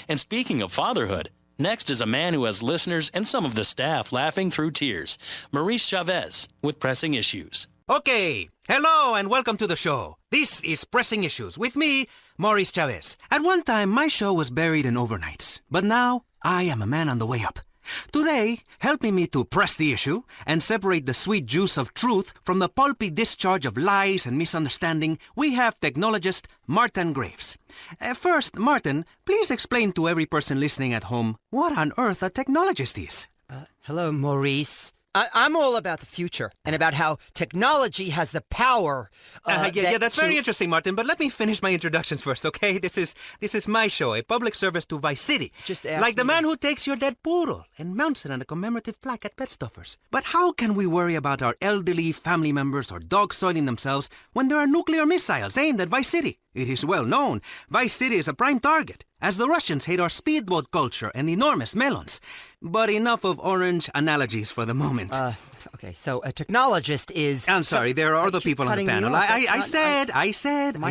And speaking of fatherhood, next is a man who has listeners and some of the staff laughing through tears. Maurice Chavez with Pressing Issues. Okay, hello and welcome to the show. This is Pressing Issues with me, Maurice Chavez. At one time, my show was buried in overnights, but now I am a man on the way up. Today, helping me to press the issue and separate the sweet juice of truth from the pulpy discharge of lies and misunderstanding, we have technologist Martin Graves. First, Martin, please explain to every person listening at home what on earth a technologist is. Hello, Maurice. I'm all about the future and about how technology has the power. That's very interesting, Martin. But let me finish my introductions first, okay? This is my show, a public service to Vice City. Like the man who takes your dead poodle and mounts it on a commemorative plaque at Pet Stuffers. But how can we worry about our elderly family members or dogs soiling themselves when there are nuclear missiles aimed at Vice City? It is well known, Vice City is a prime target, as the Russians hate our speedboat culture and enormous melons. But enough of orange analogies for the moment. Okay, so a technologist is... I'm sorry, there are other people on the panel. I said I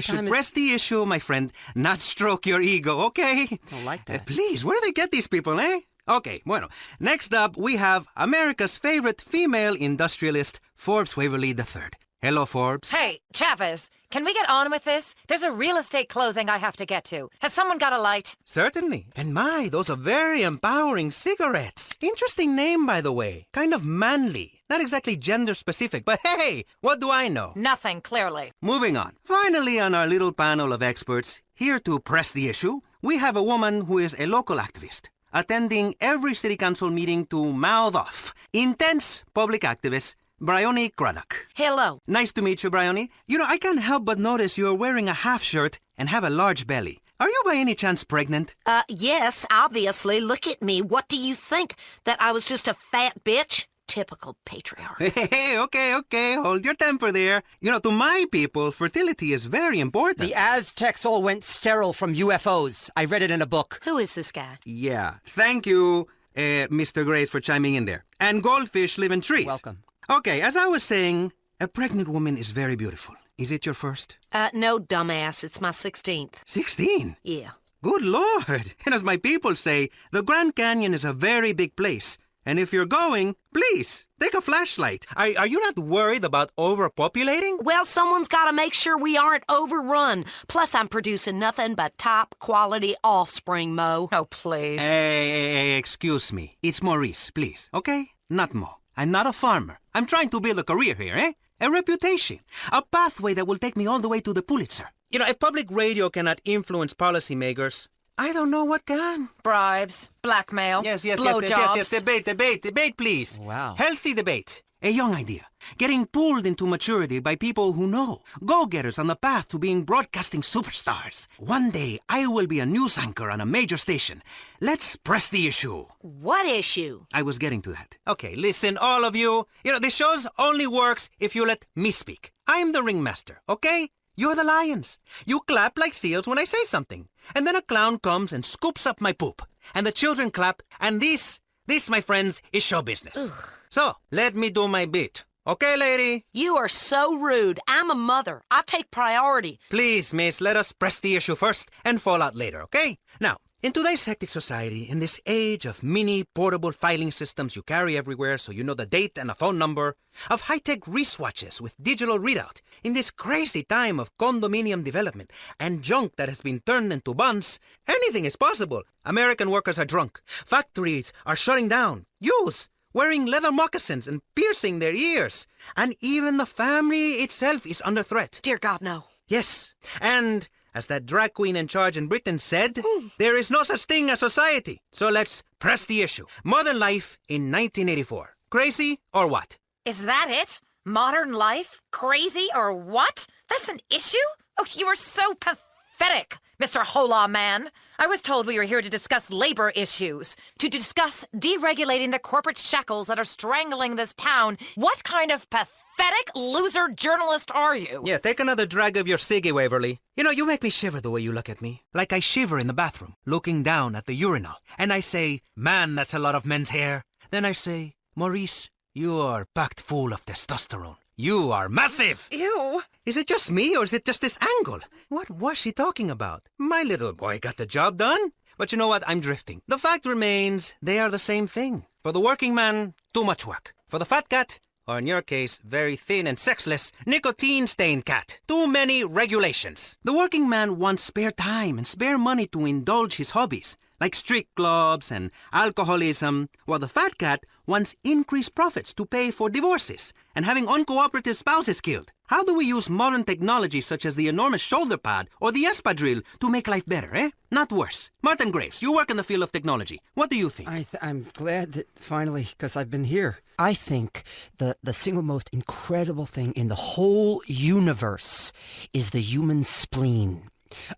should press the issue, my friend, not stroke your ego, okay? I don't like that. Please, where do they get these people, eh? Okay, bueno. Next up, we have America's favorite female industrialist, Forbes Waverly III. Hello, Forbes. Hey, Chavez, can we get on with this? There's a real estate closing I have to get to. Has someone got a light? Certainly. And my, those are very empowering cigarettes. Interesting name, by the way. Kind of manly. Not exactly gender specific, but hey, what do I know? Nothing, clearly. Moving on. Finally, on our little panel of experts, here to press the issue, we have a woman who is a local activist, attending every city council meeting to mouth off. Intense public activist, Bryony Craddock. Hello. Nice to meet you, Bryony. You know, I can't help but notice you're wearing a half shirt and have a large belly. Are you by any chance pregnant? Yes, obviously. Look at me. What do you think? That I was just a fat bitch? Typical patriarch. Hey, okay. Hold your temper there. You know, to my people, fertility is very important. The Aztecs all went sterile from UFOs. I read it in a book. Who is this guy? Yeah. Thank you, Mr. Grace, for chiming in there. And goldfish live in trees. Welcome. Okay, as I was saying, a pregnant woman is very beautiful. Is it your first? No, dumbass. It's my 16th. 16? Yeah. Good Lord. And as my people say, the Grand Canyon is a very big place. And if you're going, please, take a flashlight. Are you not worried about overpopulating? Well, someone's got to make sure we aren't overrun. Plus, I'm producing nothing but top-quality offspring, Mo. Oh, please. Hey, excuse me. It's Maurice, please, okay? Not Mo. I'm not a farmer. I'm trying to build a career here, eh? A reputation. A pathway that will take me all the way to the Pulitzer. You know, if public radio cannot influence policymakers, I don't know what can. Bribes, blackmail, Yes. blowjobs. Debate, please. Wow. Healthy debate. A young idea. Getting pulled into maturity by people who know. Go-getters on the path to being broadcasting superstars. One day, I will be a news anchor on a major station. Let's press the issue. What issue? I was getting to that. Okay, listen, all of you. You know, the shows only works if you let me speak. I'm the ringmaster, okay? You're the lions. You clap like seals when I say something. And then a clown comes and scoops up my poop. And the children clap, and this, my friends, is show business. Ugh. So, let me do my bit. Okay, lady? You are so rude. I'm a mother. I take priority. Please, miss, let us press the issue first and fall out later, okay? Now, in today's hectic society, in this age of mini portable filing systems you carry everywhere so you know the date and a phone number, of high-tech wristwatches with digital readout, in this crazy time of condominium development and junk that has been turned into buns, anything is possible. American workers are drunk. Factories are shutting down. Youths wearing leather moccasins and piercing their ears. And even the family itself is under threat. Dear God, no. Yes, and as that drag queen in charge in Britain said, there is no such thing as society. So let's press the issue. Modern life in 1984. Crazy or what? Is that it? Modern life? Crazy or what? That's an issue? Oh, you are so pathetic, Mr. Hola Man. I was told we were here to discuss labor issues, to discuss deregulating the corporate shackles that are strangling this town. What kind of pathetic loser journalist are you? Yeah, take another drag of your ciggy, Waverly. You know, you make me shiver the way you look at me. Like I shiver in the bathroom, looking down at the urinal. And I say, man, that's a lot of men's hair. Then I say, Maurice, you are packed full of testosterone. You are massive! Ew. Is it just me, or is it just this angle? What was she talking about? My little boy got the job done. But you know what? I'm drifting. The fact remains, they are the same thing. For the working man, too much work. For the fat cat, or in your case, very thin and sexless, nicotine-stained cat, too many regulations. The working man wants spare time and spare money to indulge his hobbies, like street clubs and alcoholism, while the fat cat wants increased profits to pay for divorces and having uncooperative spouses killed. How do we use modern technology such as the enormous shoulder pad or the espadrille to make life better, eh? Not worse. Martin Graves, you work in the field of technology. What do you think? I'm glad that finally, because I've been here. I think the single most incredible thing in the whole universe is the human spleen.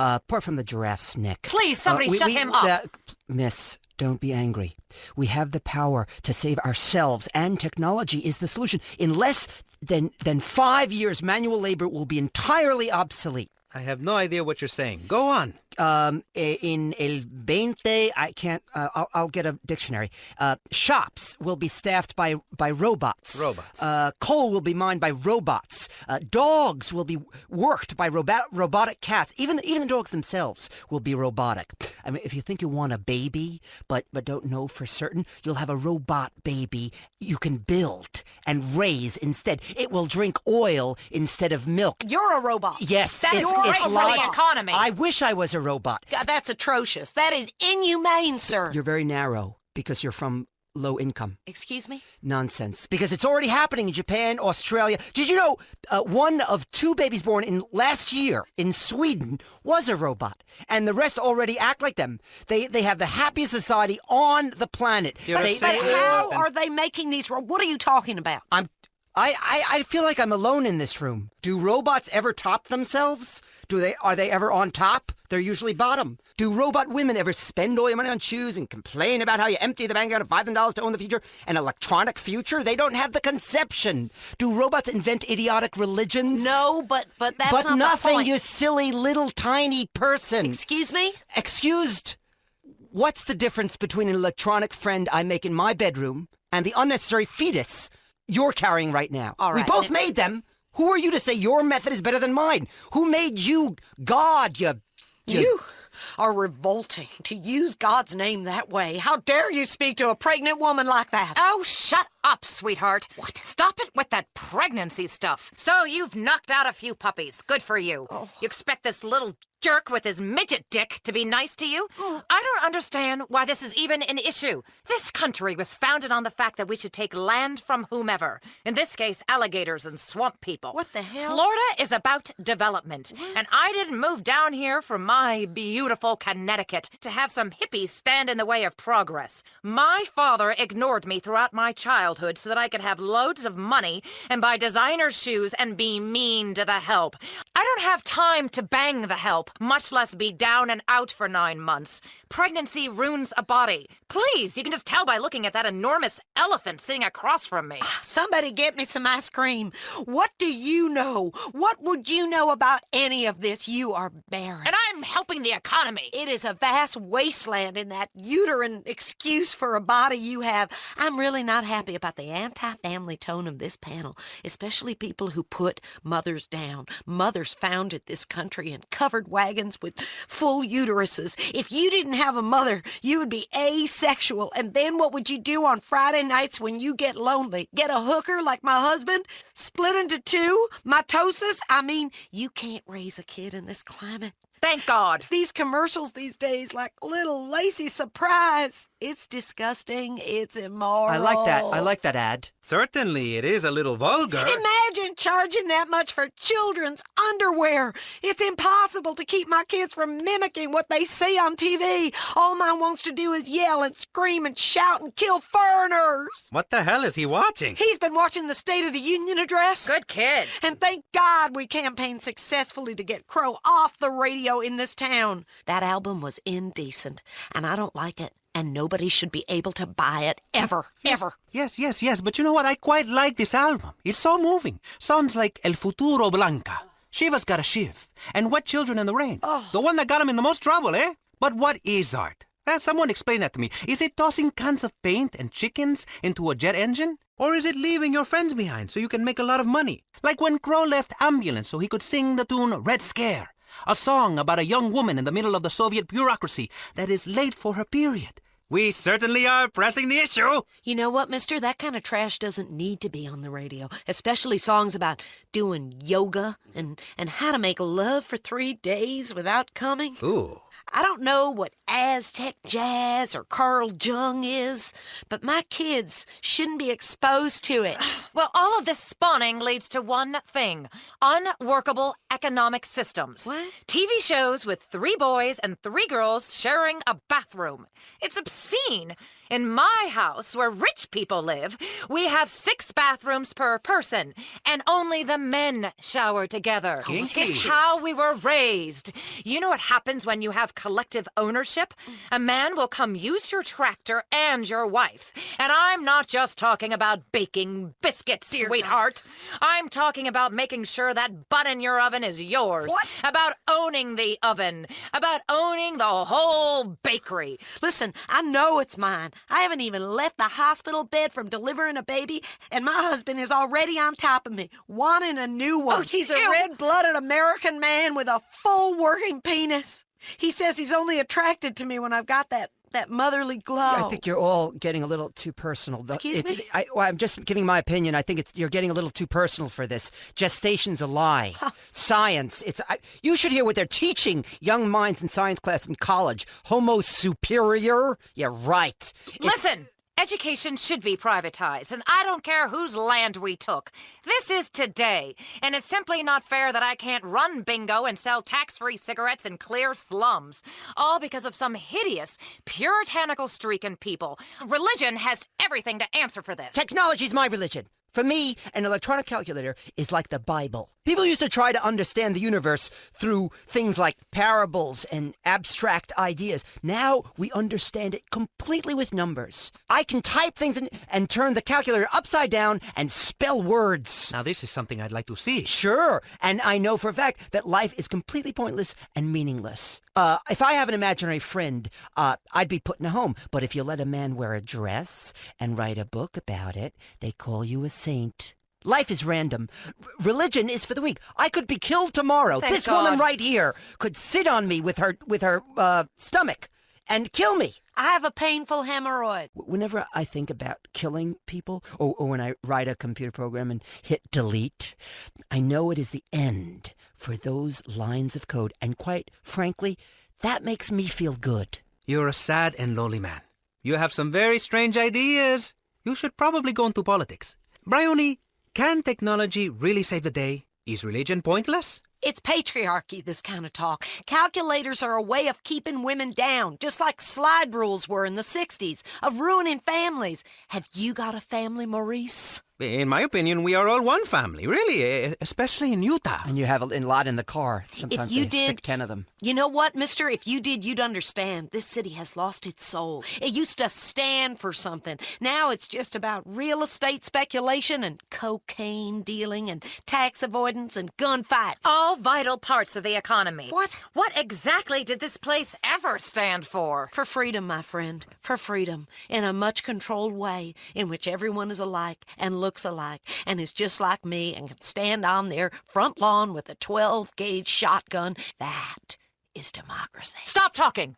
Apart from the giraffe's neck. Please, somebody shut him up. Miss, don't be angry. We have the power to save ourselves, and technology is the solution. In less than 5 years, manual labor will be entirely obsolete. I have no idea what you're saying. Go on. In el 20, I can't, I'll get a dictionary. Shops will be staffed by robots. Robots. Coal will be mined by robots. Dogs will be worked by robotic cats. Even the dogs themselves will be robotic. I mean, if you think you want a baby, but don't know for certain, you'll have a robot baby you can build and raise instead. It will drink oil instead of milk. You're a robot. Yes, That is great for the economy. I wish I was a robot. God, that's atrocious. That is inhumane, sir. You're very narrow because you're from low income. Excuse me? Nonsense. Because it's already happening in Japan, Australia. Did you know one of 2 babies born in last year in Sweden was a robot? And the rest already act like them. They have the happiest society on the planet. You're They- saying- But how Martin. are they making these? What are you talking about? I feel like I'm alone in this room. Do robots ever top themselves? Are they ever on top? They're usually bottom. Do robot women ever spend all your money on shoes and complain about how you empty the bank account of $5,000 to own the future, an electronic future? They don't have the conception. Do robots invent idiotic religions? No, but that's But not nothing, the point. you silly little tiny person. Excuse me? Excused. What's the difference between an electronic friend I make in my bedroom and the unnecessary fetus you're carrying right now? All right. We both made them. Who are you to say your method is better than mine? Who made you God, You are revolting to use God's name that way. How dare you speak to a pregnant woman like that? Oh, shut up, sweetheart. What? Stop it with that pregnancy stuff. So you've knocked out a few puppies. Good for you. You expect this little jerk with his midget dick to be nice to you? I don't understand why this is even an issue. This country was founded on the fact that we should take land from whomever. In this case, alligators and swamp people. What the hell? Florida is about development. And I didn't move down here from my beautiful Connecticut to have some hippies stand in the way of progress. My father ignored me throughout my childhood so that I could have loads of money and buy designer shoes and be mean to the help. I don't have time to bang the help, much less be down and out for 9 months. Pregnancy ruins a body. Please, you can just tell by looking at that enormous elephant sitting across from me. Somebody get me some ice cream. What do you know? What would you know about any of this? You are barren. And I'm helping the economy. It is a vast wasteland in that uterine excuse for a body you have. I'm really not happy about the anti-family tone of this panel, especially people who put mothers down. Mothers founded this country in covered wagons with full uteruses. If you didn't have a mother, you would be asexual. And then what would you do on Friday nights when you get lonely? Get a hooker like my husband? Split into 2? Mitosis? I mean, you can't raise a kid in this climate. Thank God. These commercials these days, like little lacy surprise. It's disgusting. It's immoral. I like that ad. Certainly, it is a little vulgar. Imagine charging that much for children's underwear. It's impossible to keep my kids from mimicking what they see on TV. All mine wants to do is yell and scream and shout and kill foreigners. What the hell is he watching? He's been watching the State of the Union address. Good kid. And thank God we campaigned successfully to get Crow off the radio in this town. That album was indecent, and I don't like it. And nobody should be able to buy it ever. Yes, but you know what? I quite like this album. It's so moving. Sounds like El Futuro Blanca. Shiva's got a shiv. And Wet Children in the Rain. The one that got him in the most trouble, eh? But what is art? Someone explain that to me. Is it tossing cans of paint and chickens into a jet engine? Or is it leaving your friends behind so you can make a lot of money? Like when Crow left Ambulance so he could sing the tune Red Scare. A song about a young woman in the middle of the Soviet bureaucracy that is late for her period. We certainly are pressing the issue. You know what, mister? That kind of trash doesn't need to be on the radio, especially songs about doing yoga and how to make love for 3 days without coming. Ooh. I don't know what Aztec jazz or Carl Jung is, but my kids shouldn't be exposed to it. Well, all of this spawning leads to one thing: unworkable economic systems. What? TV shows with 3 boys and 3 girls sharing a bathroom. It's obscene. In my house, where rich people live, we have 6 bathrooms per person, and only the men shower together. Kinky. It's how we were raised. You know what happens when you have collective ownership? A man will come use your tractor and your wife. And I'm not just talking about baking biscuits, sweetheart. I'm talking about making sure that butt in your oven is yours. What? About owning the oven. About owning the whole bakery. Listen, I know it's mine. I haven't even left the hospital bed from delivering a baby, and my husband is already on top of me, wanting a new one. Oh, he's a ew. red-blooded American man with a full working penis. He says he's only attracted to me when I've got that motherly glow. I think you're all getting a little too personal. Excuse me? I'm just giving my opinion. I think you're getting a little too personal for this. Gestation's a lie. Science. You should hear what they're teaching young minds in science class in college. Homo superior? Yeah, right. Listen, education should be privatized, and I don't care whose land we took. This is today, and it's simply not fair that I can't run bingo and sell tax-free cigarettes in clear slums, all because of some hideous, puritanical streak in people. Religion has everything to answer for this. Technology's my religion. For me, an electronic calculator is like the Bible. People used to try to understand the universe through things like parables and abstract ideas. Now we understand it completely with numbers. I can type things and turn the calculator upside down and spell words. Now this is something I'd like to see. Sure, and I know for a fact that life is completely pointless and meaningless. If I have an imaginary friend, I'd be put in a home. But if you let a man wear a dress and write a book about it, they call you a saint. Life is random. Religion is for the weak. I could be killed tomorrow. Thank This God. woman right here could sit on me with her stomach and kill me. I have a painful hemorrhoid. Whenever I think about killing people, or when I write a computer program and hit delete, I know it is the end for those lines of code. And quite frankly, that makes me feel good. You're a sad and lonely man. You have some very strange ideas. You should probably go into politics. Bryony, can technology really save the day? Is religion pointless? It's patriarchy, this kind of talk. Calculators are a way of keeping women down, just like slide rules were in the 60s, of ruining families. Have you got a family, Maurice? In my opinion, we are all one family, really, especially in Utah. And you have a lot in the car. Sometimes you they did- stick 10 of them. You know what, mister? If you did, you'd understand. This city has lost its soul. It used to stand for something. Now it's just about real estate speculation and cocaine dealing and tax avoidance and gunfights. All vital parts of the economy. What? What exactly did this place ever stand for? For freedom, my friend. For freedom. In a much controlled way in which everyone is alike and looks alike and is just like me and can stand on their front lawn with a 12-gauge shotgun. That is democracy. Stop talking.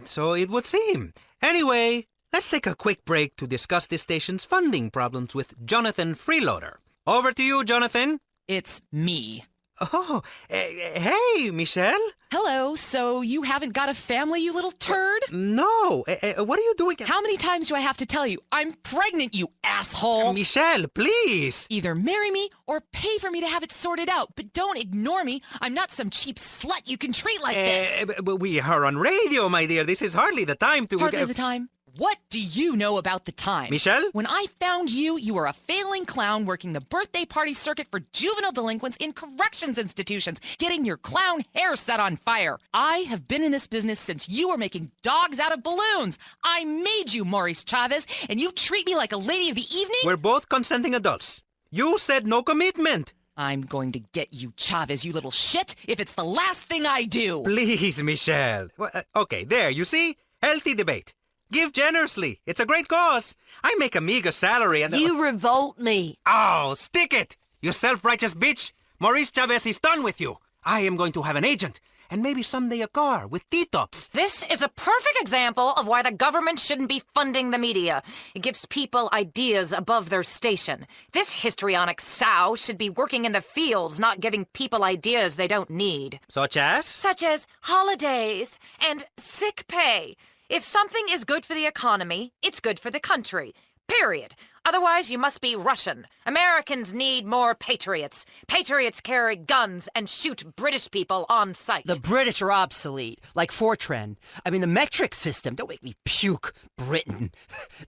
So it would seem. Anyway, let's take a quick break to discuss this station's funding problems with Jonathan Freeloader. Over to you, Jonathan. It's me. Oh, hey, Michelle. Hello, so you haven't got a family, you little turd? No, what are you doing? How many times do I have to tell you? I'm pregnant, you asshole! Michelle, please. Either marry me or pay for me to have it sorted out, but don't ignore me. I'm not some cheap slut you can treat like this. But we are on radio, my dear. This is hardly the time to... Hardly the time. What do you know about the time? Michelle? When I found you, you were a failing clown working the birthday party circuit for juvenile delinquents in corrections institutions, getting your clown hair set on fire. I have been in this business since you were making dogs out of balloons. I made you, Maurice Chavez, and you treat me like a lady of the evening? We're both consenting adults. You said no commitment. I'm going to get you, Chavez, you little shit, if it's the last thing I do. Please, Michelle. Well, okay, there, you see? Healthy debate. Give generously. It's a great cause. I make a meager salary and... You revolt me. Oh, stick it! You self-righteous bitch! Maurice Chavez is done with you. I am going to have an agent, and maybe someday a car with T-tops. This is a perfect example of why the government shouldn't be funding the media. It gives people ideas above their station. This histrionic sow should be working in the fields, not giving people ideas they don't need. Such as? Such as holidays and sick pay. If something is good for the economy, it's good for the country. Period. Otherwise, you must be Russian. Americans need more patriots. Patriots carry guns and shoot British people on sight. The British are obsolete, like Fortran. I mean, the metric system. Don't make me puke, Britain.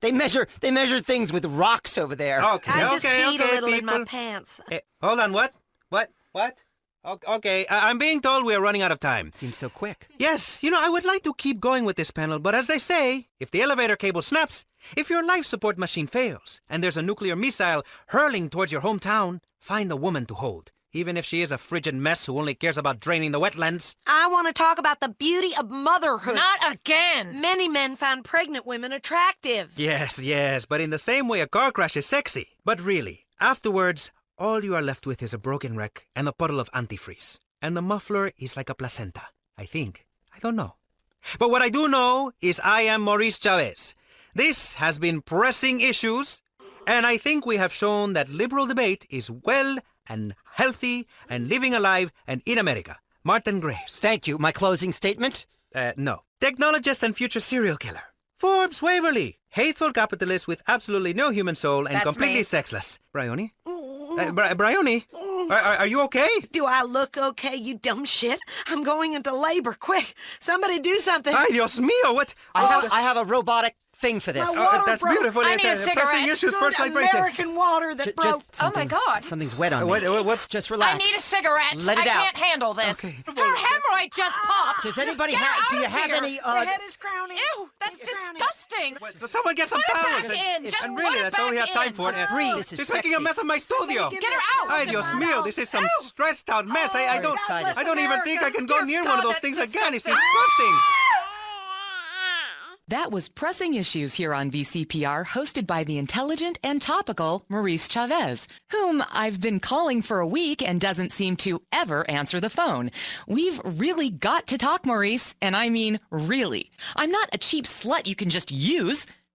They measure things with rocks over there. Okay, I just peed a little in my people. pants. Hold on, what? Okay, I'm being told we are running out of time. Seems so quick. Yes, I would like to keep going with this panel, but as they say, if the elevator cable snaps, if your life support machine fails, and there's a nuclear missile hurling towards your hometown, find a woman to hold, even if she is a frigid mess who only cares about draining the wetlands. I want to talk about the beauty of motherhood. Not again! Many men find pregnant women attractive. Yes, but in the same way a car crash is sexy. But really, afterwards, all you are left with is a broken wreck and a puddle of antifreeze. And the muffler is like a placenta, I think. I don't know. But what I do know is I am Maurice Chavez. This has been Pressing Issues, and I think we have shown that liberal debate is well and healthy and living alive and in America. Martin Graves. Thank you. My closing statement? No. Technologist and future serial killer. Forbes Waverly. Hateful capitalist with absolutely no human soul and That's completely me. Sexless. Bryony? Bryony? Are you okay? Do I look okay, you dumb shit? I'm going into labor. Quick, somebody do something. Ay, Dios mío, what? I have a robotic thing for this. My water That's broke. beautiful. I need a Pressing cigarette. Issues, Good first light break. American water that broke. Oh my God. Something's wet on me. What's Just relax. I need a cigarette. Let it I out. can't handle this. Okay. Her hemorrhoid just popped. Does anybody Get have? out Do you of have here. any? The head is crowning. Ew, that's It's crowning. disgusting. So someone get some Put it towels. back in. Just And really, put it that's all we back have time in. for. Just breathe. This is She's sexy. making a mess of my studio. Get Get her out. Ay, Dios mío, this is some Ew. stretched out mess. I don't excited. I don't even think I can go Dear near God, one of those that's things again. It's disgusting. disgusting. That was Pressing Issues here on VCPR, hosted by the intelligent and topical Maurice Chavez, whom I've been calling for a week and doesn't seem to ever answer the phone. We've really got to talk, Maurice, and I mean really. I'm not a cheap slut you can just use.